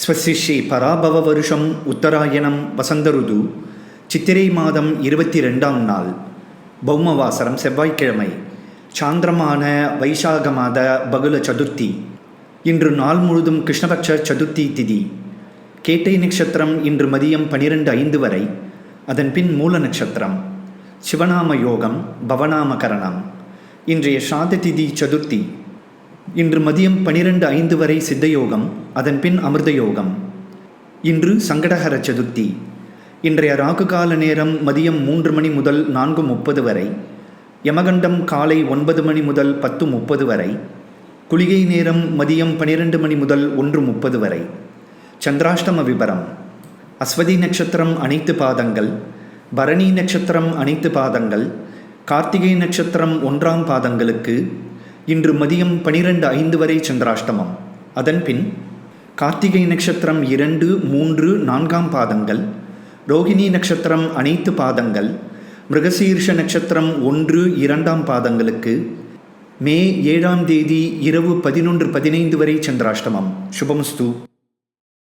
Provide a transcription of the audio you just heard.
ஸ்வசிஷ்யே பராபவ வருஷம் உத்தராயணம் வசந்த ருது சித்திரை மாதம் 22ஆம் நாள் பௌமவாசரம் செவ்வாய்க்கிழமை சாந்திரமான வைசாக மாத பகுல சதுர்த்தி. இன்று நாள் முழுதும் கிருஷ்ணபக்ஷ சதுர்த்தி திதி. கேட்டை நட்சத்திரம் இன்று மதியம் 12:05 வரை, அதன் பின் மூல நட்சத்திரம். சிவநாம யோகம் பவநாமகரணம். இன்றைய ஸ்ராத்த திதி சதுர்த்தி. இன்று மதியம் 12:05 வரை சித்தயோகம், அதன் பின் அமிர்த யோகம். இன்று சங்கடஹர சதுர்த்தி. இன்றைய ராகுகால நேரம் மதியம் 3 மணி முதல் 4:30 வரை, யமகண்டம் காலை 9 மணி முதல் 10:30 வரை, குளிகை நேரம் மதியம் 12 மணி முதல் 1:30 வரை. சந்திராஷ்டம விபரம். அஸ்வதி நட்சத்திரம் அனைத்து பாதங்கள், பரணி நட்சத்திரம் அனைத்து பாதங்கள், கார்த்திகை நட்சத்திரம் 1ஆம் பாதங்களுக்கு இன்று மதியம் 12:05 வரை சந்திராஷ்டமம். அதன் பின் கார்த்திகை நட்சத்திரம் 2, 3, 4ஆம் பாதங்கள், ரோகிணி நட்சத்திரம் அனைத்து பாதங்கள், மிருகசீர்ஷ நட்சத்திரம் 1, 2ஆம் பாதங்களுக்கு மே 7ஆம் தேதி இரவு 11:15 வரை சந்திராஷ்டமம். சுபமஸ்து.